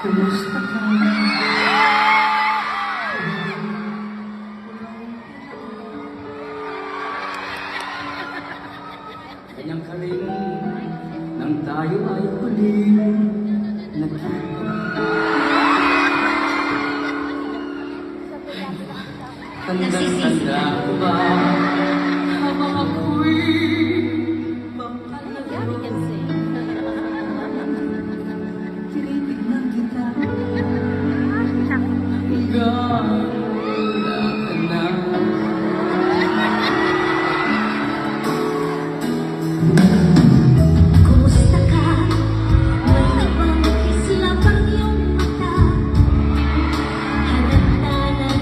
Kumusta ka? Kanyang ka rin nang tayo ay huling nagkita. Tandang-tanda ko ba habang ako'y tinitignan kita hanggang wala ka na. Kumusta ka? Wala bang kislapang iyong mata? Halata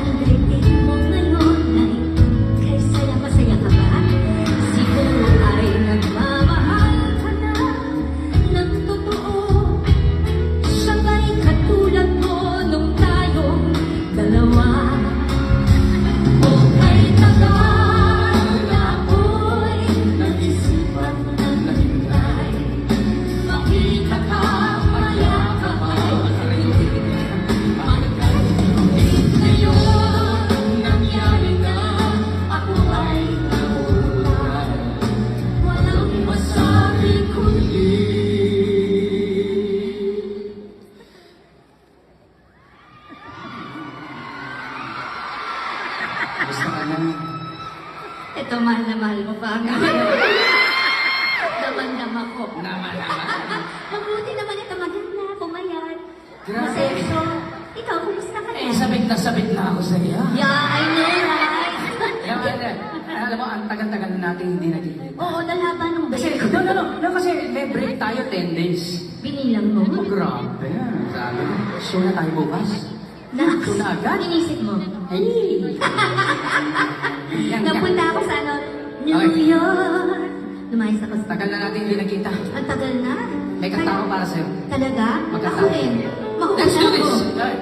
ng dating mo ngayon ay kay saya-masaya ka ba? Siguro ay nagmamahal ka na ng totoo. Siya ba'y katulad mo nung tayong dalawa? O kay tagal na ako'y nag-isipan ng naghintay. Makita ka, mayakap ay ngayon nangyari na, ako ay nahulaan. Walang masabi kundi Gusto ka na? ito, mahal na mahal mo pa nga. Daman-dama ko. Naman. Mabuti naman ito, maganda, pumayat. Grabe. Masexo. Ikaw, kumusta ka na? Sabit na ako sa iya. Yeah, I know, right? Alam mo, ang tagal-tagal na natin hindi nagkikita. Oo, nalaba nung Kasi, break. no, kasi may break tayo 10 days. Binilang mo. Oh, grabe. Sabi ko, show na tayo bukas. Naks, na agad? inisip mo. Hey! Yan ka. Napunta ako sa New Okay. York. Lumayas ako sa... Tagal na natin hindi nagkita. Ang tagal na. May kanta ko para sa'yo. Talaga? Magkanta. Ako rin. Let's do Makuha this! ako. Hey.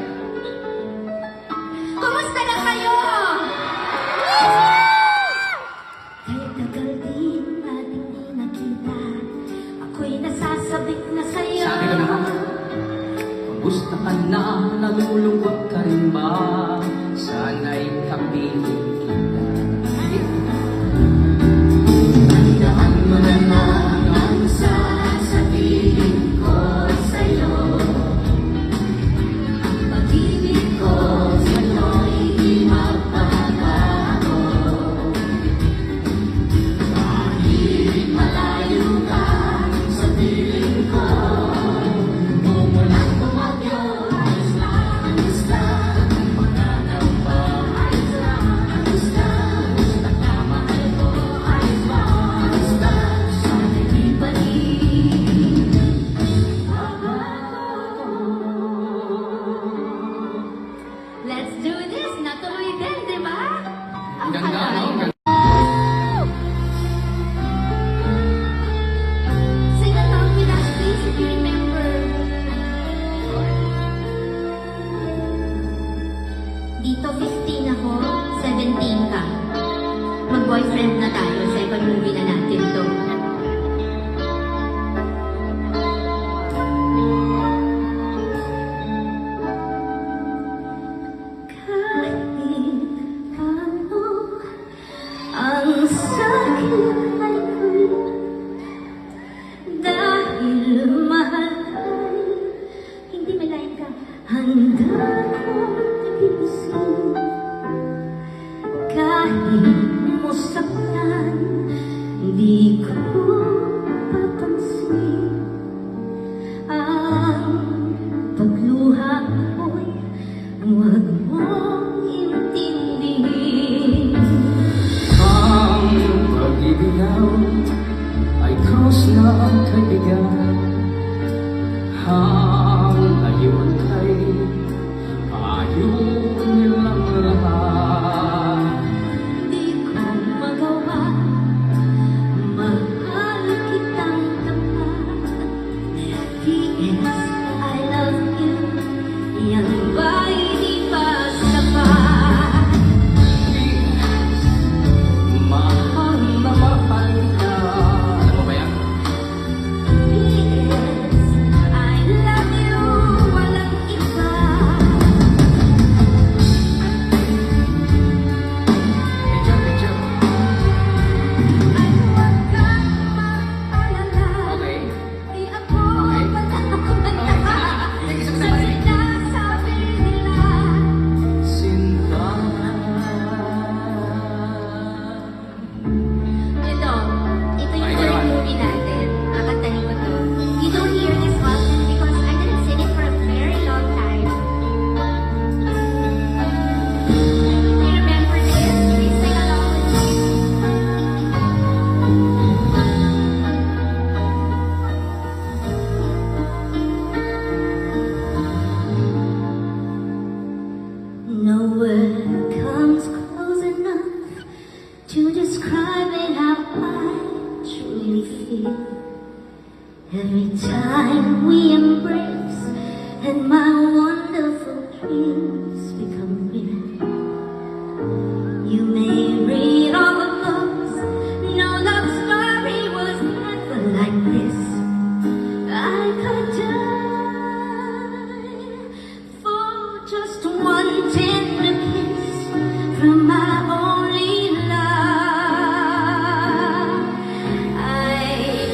Kumusta na kayo? Kahit tagal din natin di nakita, ako'y nasasabik na sa'yo. Sabi ko naman, kumusta ka na? Nalulungkot ka rin ba? Sana'y kapiling kita. Tandaan mo na lang ang Sasabihin ko sa'yo, pag-ibig ko sa'yo'y di magbabago. Kahit malayo ka sa piling ko, umulan bumagyo, ayos lang ang mga nang ayos lang. Every time we embrace and my wonderful dreams become real. You may read all the books, no love story was ever like this. I could die for just one tender kiss from my only love. I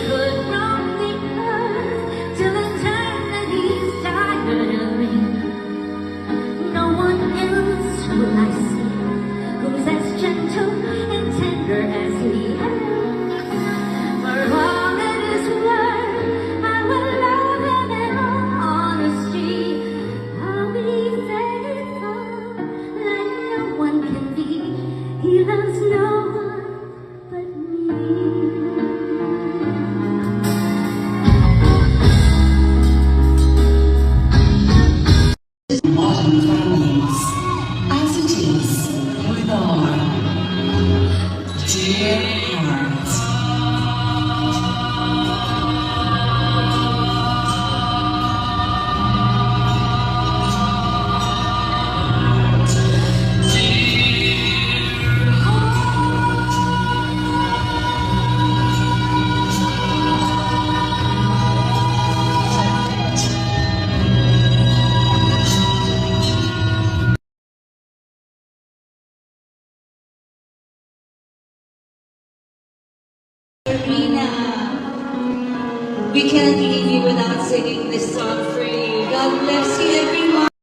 could roam the earth till eternity's tiring. No one else will I see who's as gentle and tender as he is. For all that is worth, I will love him in all honesty. I'll be faithful like no one can be. He loves no one but me. Modern families, as it is with our dear hearts. Rina, we can't leave you without singing this song for you. God bless you, everyone.